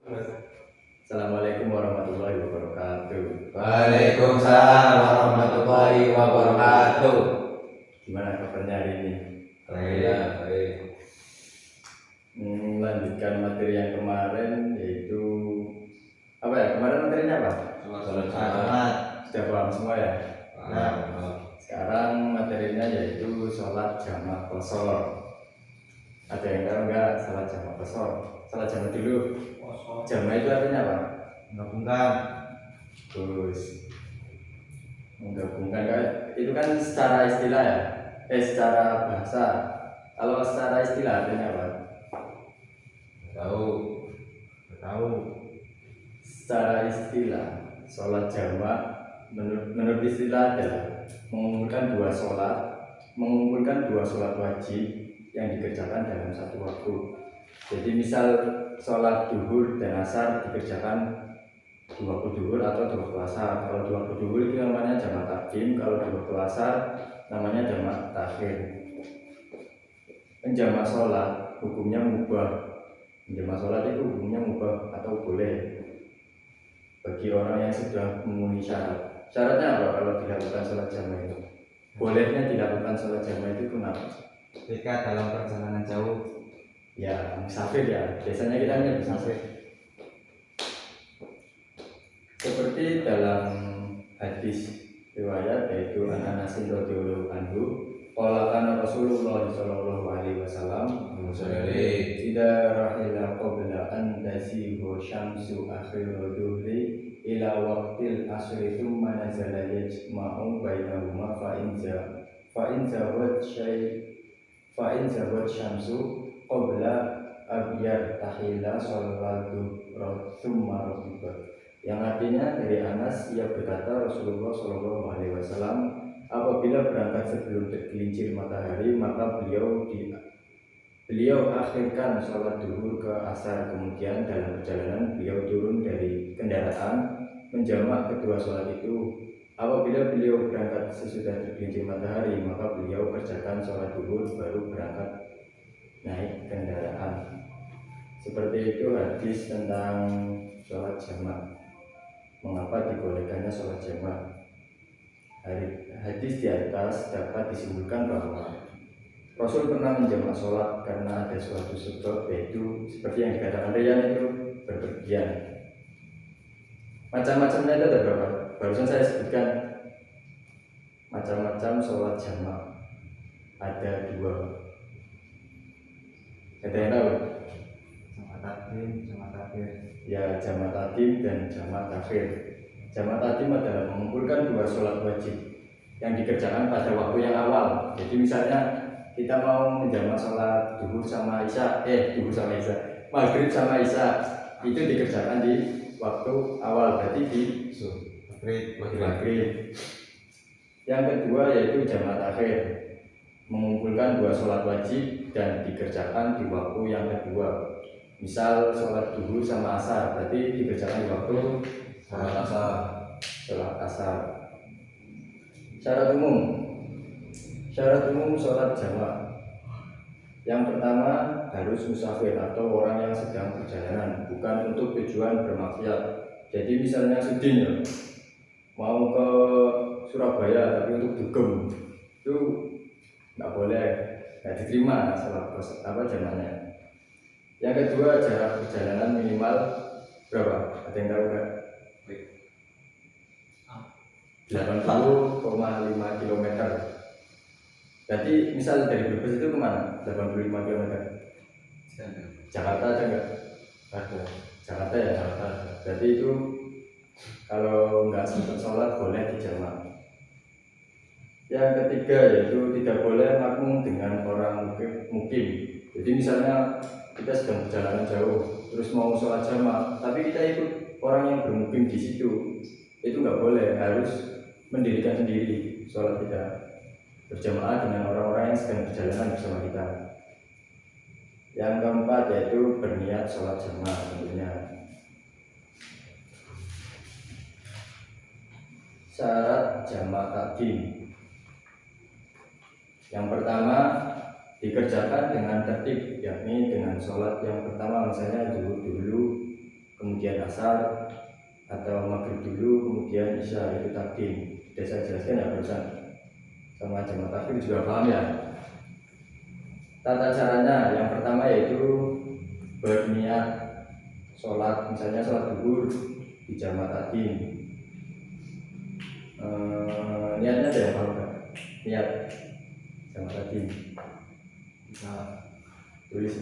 Assalamualaikum warahmatullahi wabarakatuh. Waalaikumsalam warahmatullahi wabarakatuh. Gimana kabarnya hari ini? Baik. Melanjutkan materi yang kemarin, yaitu apa ya? Kemarin materinya apa? Salat Jumat. Sudah paham semua ya? Nah, Sekarang materinya yaitu sholat jamak qashar. Ada yang tahu nggak sholat jamak qashar? Sholat jamak dulu. Jamak itu artinya apa? menggabungkan. Terus menggabungkan kan? Itu kan secara istilah ya? Secara bahasa. Kalau secara istilah artinya apa? Tahu. Secara istilah, sholat jamak menurut istilah adalah mengumpulkan dua sholat wajib yang dikerjakan dalam satu waktu. Jadi misal sholat duhur dan asar dikerjakan di waktu duhur atau di waktu asar. Kalau di waktu duhur itu namanya jamak takdim, kalau di waktu asar namanya jamak takhir. Menjamak sholat hukumnya mubah. Menjamak sholat itu hukumnya mubah atau boleh bagi orang yang sudah memenuhi syarat. Syaratnya apa kalau dilakukan sholat jamak itu? Bolehnya dilakukan sholat jamak itu kenapa? Ketika dalam perjalanan jauh. Ya, musafir ya. Biasanya kita hanya musafir. Seperti dalam hadis riwayat yaitu Anas radhiyallahu anhu, qala kana Rasulullah sallallahu alaihi wasallam tidak rahila qabla an tasihu syamsu akhir dhuhri ila waqtil asri thumma nazala yajma'u bainahuma fa in zawat syamsu qabla abyar tahila sholatu thumma rabibat. Yang artinya dari Anas, ia berkata Rasulullah Shallallahu Alaihi Wasallam apabila berangkat sebelum tergelincir matahari, maka beliau akhirkan sholat duhur ke asar. Kemudian dalam perjalanan beliau turun dari kendaraan menjamak kedua sholat itu. Apabila beliau berangkat sesudah tergelincir matahari, maka beliau kerjakan sholat duhur baru berangkat naik kendaraan. Seperti itu hadis tentang sholat jamak. Mengapa dibolehkannya sholat jamak? Hadis di atas dapat disimpulkan bahwa Rasul pernah menjamak sholat karena ada suatu sebab, yaitu seperti yang dikatakan Rian itu berpergian. Macam-macamnya itu ada berapa? Barusan saya sebutkan macam-macam sholat jamak ada dua. Ada yang tahu? Jamak takdim, jamak takhir. Ya, jamak takdim dan jamak takhir. Jamak takdim adalah mengumpulkan dua sholat wajib yang dikerjakan pada waktu yang awal. Jadi misalnya kita mau menjamak sholat duhur sama isya, maghrib sama isya, itu dikerjakan di waktu awal, berarti di maghrib. Yang kedua yaitu jamak takhir, mengumpulkan dua sholat wajib dan dikerjakan di waktu yang kedua. Misal sholat duhur sama asar, berarti dikerjakan di waktu sholat asar. Syarat umum sholat jamak. Yang pertama harus musafir atau orang yang sedang perjalanan, bukan untuk tujuan bermaksiat. Jadi misalnya Sudin mau ke Surabaya tapi untuk dugem, itu nggak boleh, nggak diterima sholat jamaknya. Yang kedua, jarak perjalanan minimal berapa? Ada yang tahu nggak? 80,5 km. Jadi misal dari Brebes itu kemana? 85 km. Jakarta ada nggak? Ada. Jakarta ya, Jakarta. Jadi itu kalau nggak sempat sholat boleh dijamak. Yang ketiga yaitu tidak boleh makmum dengan orang mukim. Jadi misalnya kita sedang perjalanan jauh, terus mau sholat jamak, tapi kita ikut orang yang bermukim di situ, itu nggak boleh, harus mendirikan sendiri sholat kita berjamaah dengan orang-orang yang sedang perjalanan bersama kita. Yang keempat yaitu berniat sholat jamak tentunya. Syarat jamak takdim. Yang pertama dikerjakan dengan tertib, yakni dengan sholat yang pertama misalnya dulu kemudian asar, atau maghrib dulu kemudian isya, itu takdim. Sudah saya jelaskan ya barusan. Sama jamaah takdim juga paham ya. Tata caranya yang pertama yaitu berniat sholat, misalnya sholat zuhur di jamaah takdim. Niatnya ada yang paham kan? Niat jamaah takdim Bisa. tulis.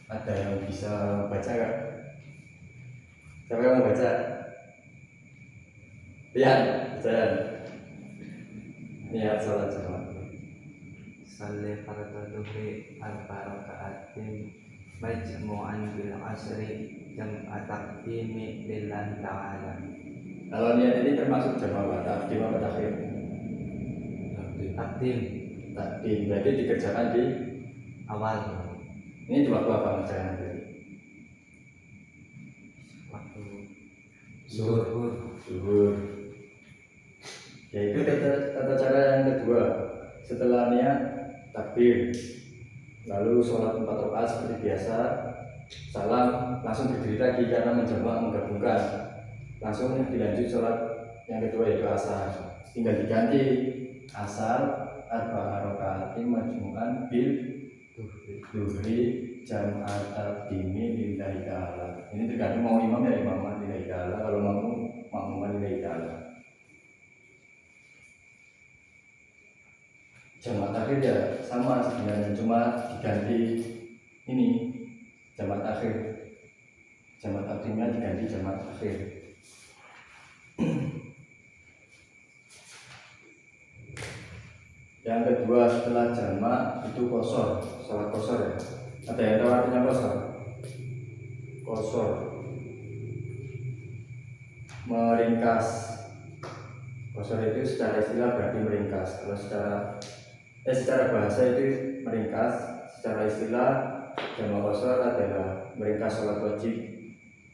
Ada yang bisa baca nggak? Siapa yang mau baca? Lihat, jalan. Niat sholat jamaah. Salli fardu dhuhri arba raka'atin majmu'an bil asri jam'a taqdimi lillahi ta'ala. Kalau niat ini termasuk jamaah takdim apa takhir? Takdim Takdim, berarti dikerjakan di awal ini di waktu apa mengerjakan tadi? waktu Zuhur. Zuhur. Yaitu tata cara yang kedua. Setelah niat takbir, lalu sholat 4 rakaat seperti biasa, salam, langsung berdiri lagi karena menjamak menggabungkan. Langsung dilanjut sholat yang kedua yaitu asar. Tinggal diganti asar arba'a raka'atin majmu'an bil dhuhri jam'at taqdimi lillahi ta'ala. Ini tergantung mau imam ya imaman lillahi ta'ala, kalau makmuman lillahi ta'ala. Jamaah takhir ya sama sebenarnya, cuma diganti ini jamaah takhir, jamaah takdimnya diganti jamaah takhir. Yang kedua setelah jamaah itu qashar, sholat qashar ya. Ada yang tahu artinya qashar? Qashar meringkas. Qashar itu secara istilah berarti meringkas. Kalau secara bahasa itu meringkas, secara istilah jamaah qashar adalah meringkas sholat wajib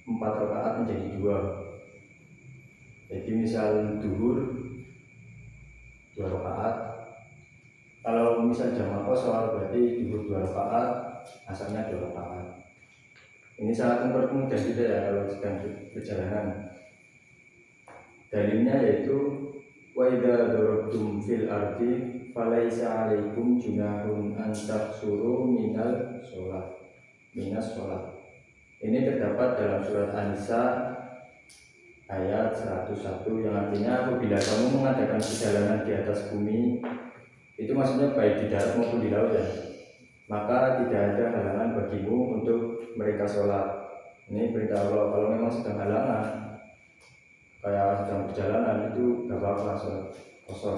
4 rakaat menjadi 2. Jadi misal zuhur 2 rakaat. Kalau misal jamaah qashar berarti zuhur 2 rakaat, asarnya 2 rakaat. Ini sangat mempermudah kita ya kalau sedang perjalanan. Dalilnya yaitu wa idza darabtum fil ardi falaisa 'alaikum junahun an taqsuru minas sholat. Ini terdapat dalam surat An-Nisa ayat 101 yang artinya apabila kamu mengadakan perjalanan di atas bumi, itu maksudnya baik di darat maupun di laut ya, maka tidak ada halangan bagimu untuk mereka sholat. Ini perintah Allah. Kalau memang sedang halangan kayak sedang perjalanan itu gak apa-apa sholat qashar.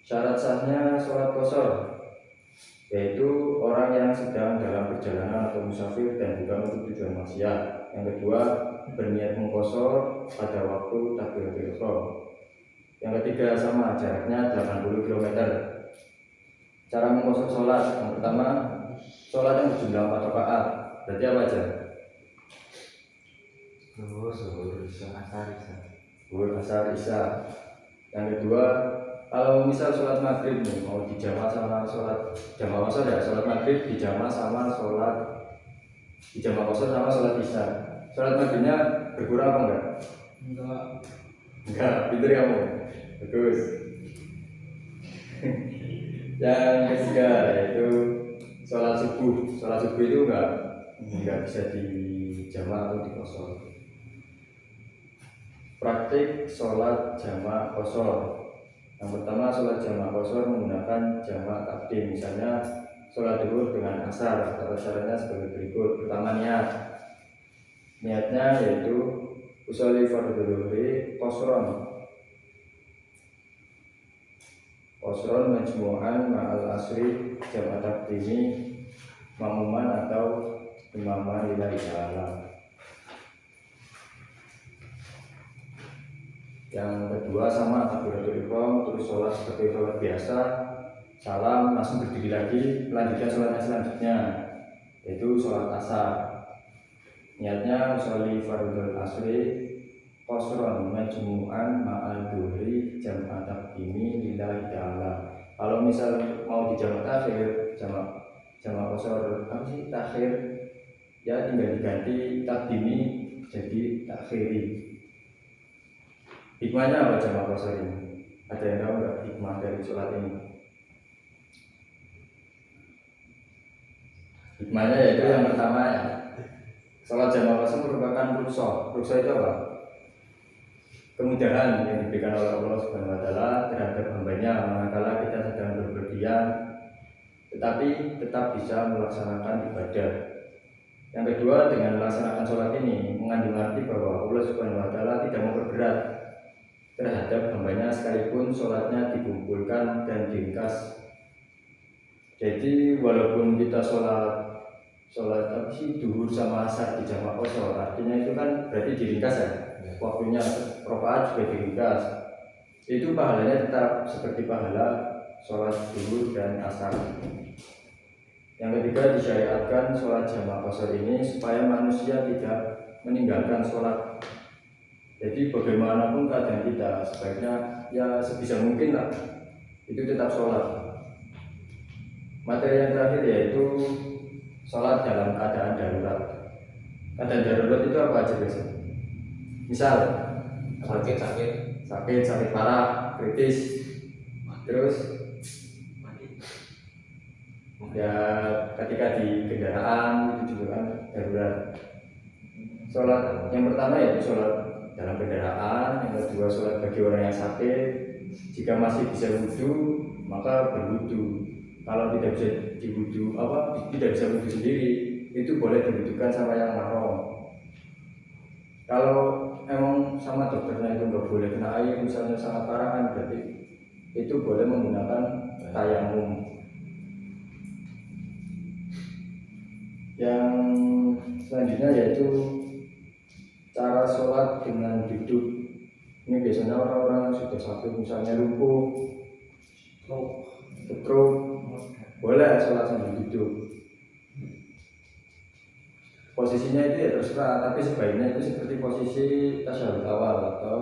Syarat sahnya sholat qashar yaitu orang yang sedang dalam perjalanan atau musafir dan bukan untuk tujuan maksiat. Yang kedua, berniat mengqashar pada waktu takbiratul ihram. Yang ketiga sama, jaraknya 80 km. Cara mengqashar sholat, yang pertama sholat yang berjumlah 4 rakaat. Berarti apa aja? Zuhur asar isya. Zuhur, asar, isya. Yang kedua, kalau misal sholat maghrib nih mau dijama sama sholat jama qashar ya, sholat maghrib dijama sama sholat dijama qashar sama sholat isya. Sholat maghribnya berkurang apa enggak? Enggak, pinter kamu. Bagus. Yang ketiga yaitu sholat subuh. Sholat subuh itu enggak bisa dijama atau dikosor. Praktik sholat jama qashar. Yang pertama, sholat jama qashar menggunakan jama takdim. Misalnya sholat zuhur dengan asar. Tata caranya sebagai berikut. Pertama, niatnya yaitu usolli fardhu dhuhri qashron majmu'an ma'al asri jama takdimi makmuman atau imaman lillahi ta'ala. Yang kedua sama takbiratul ihram, terus sholat seperti sholat biasa, salam, langsung berdiri lagi, melanjutkan sholatnya selanjutnya, yaitu sholat asar. Niatnya usolli fardhu asri qashron majmu'an ma'al dhuhri jam'a taqdimi lillahi ta'ala. Kalau misal mau dijamak takhir, jamak qashar apa sih takhir? Ya tinggal diganti taqdimi jadi takhiri. Hikmahnya apa jamak qashar ini? Ada yang tahu nggak hikmah dari sholat ini? Hikmahnya yaitu yang pertama ya, sholat jamak qashar merupakan rukhsah. Rukhsah itu apa? Kemudahan yang diberikan oleh Allah Subhanahu wa taala terhadap hambanya manakala kita sedang berpergian tetapi tetap bisa melaksanakan ibadah. Yang kedua, dengan melaksanakan sholat ini mengandung arti bahwa Allah Subhanahu wa taala tidak memperberat terhadap hambanya sekalipun sholatnya dikumpulkan dan diringkas. Jadi walaupun kita sholat apa sih zuhur sama asar di jamak qashar, artinya itu kan berarti diringkas ya, waktunya rakaat juga diringkas. Itu pahalanya tetap seperti pahala sholat zuhur dan asar. Yang ketiga, disyariatkan sholat jamak qashar ini supaya manusia tidak meninggalkan sholat. Jadi bagaimanapun keadaan kita, sebaiknya ya sebisa mungkin lah itu tetap sholat. Materi yang terakhir yaitu sholat dalam keadaan darurat. Keadaan darurat itu apa aja biasanya? Misal sakit parah, kritis, terus ya ketika di kendaraan itu juga kan darurat. Sholat yang pertama yaitu sholat dalam kendaraan, yang kedua sholat bagi orang yang sakit. Jika masih bisa wudhu maka berwudhu. Kalau tidak bisa tidak bisa wudhu sendiri, itu boleh diwudhukan sama yang mahram. Kalau emang sama dokternya itu nggak boleh kena air, misalnya sangat parah kan, berarti itu boleh menggunakan tayamum. Yang selanjutnya yaitu cara sholat dengan duduk. Ini biasanya orang-orang yang sudah sakit, misalnya lumpuh, stroke, boleh sholat sambil duduk. Posisinya itu ya terserah, tapi sebaiknya itu seperti posisi tasyahud awal atau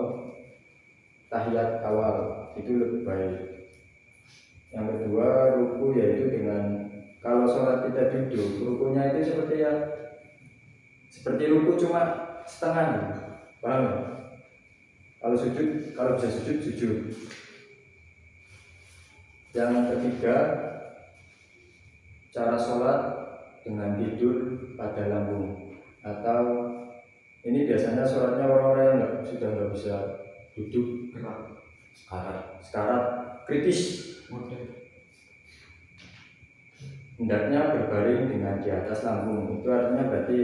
tahiyat awal, itu lebih baik. Yang kedua, ruku yaitu dengan, kalau sholat kita duduk, rukunya itu seperti ruku cuma setengah, paham ya? Kalau bisa sujud. Yang ketiga, cara sholat dengan tidur pada lambung, atau ini biasanya sholatnya orang-orang yang sudah nggak bisa duduk, sekarat, kritis, hendaknya berbaring dengan di atas lambung. Itu artinya berarti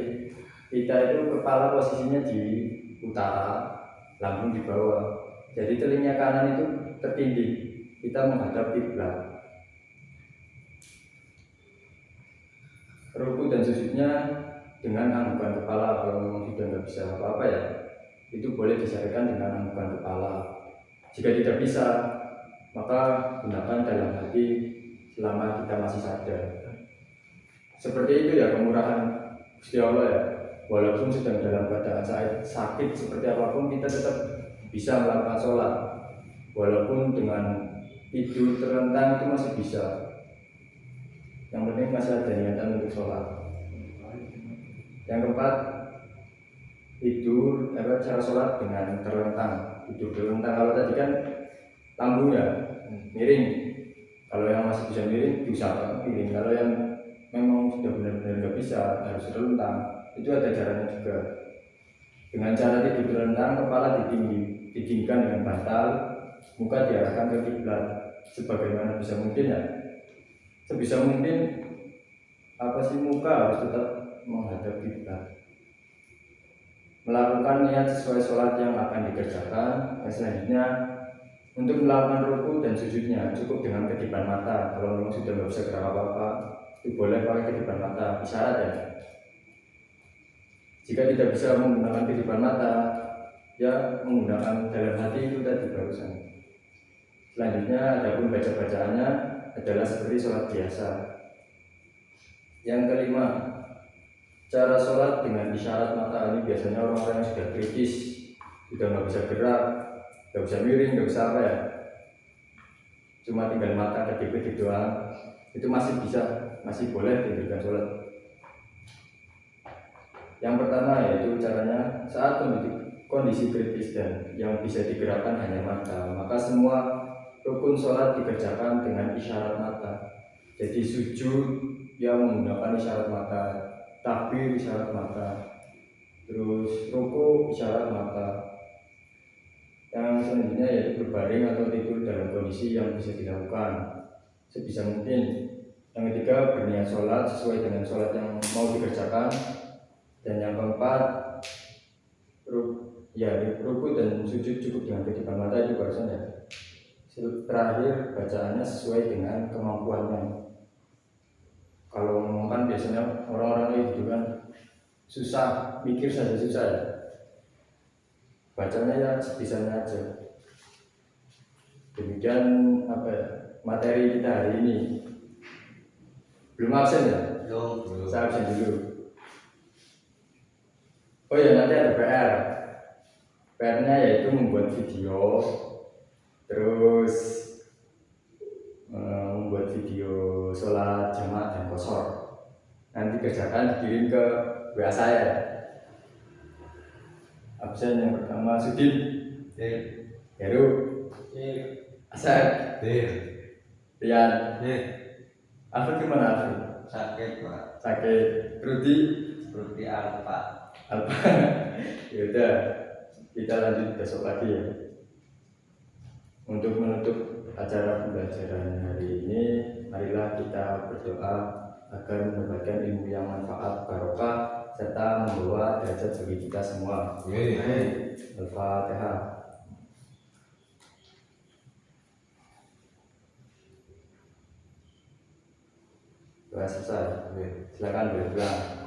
kita itu kepala posisinya di utara, lambung di bawah. Jadi telinga kanan itu tertindih, kita menghadap kiblat. Ruku dan sujudnya dengan anggukan kepala. Kalau memang sudah nggak bisa apa-apa ya, itu boleh disyariatkan dengan anggukan kepala. Jika tidak bisa, maka gunakan dalam hati selama kita masih sadar. Seperti itu ya kemurahan Gusti Allah ya. walaupun sedang dalam keadaan sakit seperti apapun, kita tetap bisa melakukan sholat. Walaupun dengan tidur terlentang itu masih bisa. Yang penting masih ada niatan untuk sholat. Yang keempat, tidur cara sholat dengan terlentang. Tidur terlentang, kalau tadi kan lambung ya miring. Kalau yang masih bisa miring diusahakan miring. Kalau yang memang sudah benar-benar nggak bisa, harus terlentang, itu ada caranya juga. Dengan cara tidur terlentang, kepala ditinggikan dengan bantal, muka diarahkan ke kiblat sebagaimana bisa mungkin ya. Sebisa mungkin muka harus tetap menghadap kiblat. Melakukan niat sesuai sholat yang akan dikerjakan. Selanjutnya, untuk melakukan ruku dan sujudnya cukup dengan kedipan mata. Kalau memang sudah nggak bisa gerak apa-apa, itu boleh pakai kedipan mata, isyarat ya. Jika tidak bisa menggunakan kedipan mata, ya menggunakan dalam hati itu tadi barusan. Selanjutnya, adapun baca-bacaannya adalah seperti sholat biasa. Yang kelima, cara sholat dengan isyarat mata. Ini biasanya orang-orang yang sudah kritis, sudah nggak bisa gerak, nggak bisa miring, nggak bisa apa ya, cuma tinggal mata kedip-kedip doang, itu masih bisa, masih boleh diberikan sholat. Yang pertama yaitu caranya saat kondisi kritis dan yang bisa digerakkan hanya mata, maka semua rukun sholat dikerjakan dengan isyarat mata. Jadi sujud yang menggunakan isyarat mata, takbir isyarat mata, terus ruku isyarat mata. Yang selanjutnya yaitu berbaring atau tidur dalam kondisi yang bisa dilakukan sebisa mungkin. Yang ketiga, berniat sholat sesuai dengan sholat yang mau dikerjakan. Dan yang keempat, ruku dan sujud cukup dengan kedipan mata, itu barusan ya. Terakhir, bacaannya sesuai dengan kemampuannya. Kalau ngomong kan biasanya orang-orang itu kan susah, mikir saja susah ya. Bacanya ya sebisanya aja. Demikian materi kita hari ini. Belum absen ya? Belum. Saya absen dulu. Oh ya, nanti ada PR. PR-nya yaitu membuat video, terus membuat video sholat jamaah dan qashar. Nanti kerjakan dikirim ke WA saya. Absen yang pertama Sudin, Heru, Asad, Rian. Alfred gimana Alfred? Sakit Pak. Sakit. Rudi Alfa. Yaudah, kita lanjut besok lagi ya. Untuk menutup acara pembelajaran hari ini, marilah kita berdoa agar mendapatkan ilmu yang manfaat, barokah, serta membawa derajat bagi kita semua. Amin. Al-Fatihah. Doa selesai. Silakan berdoa.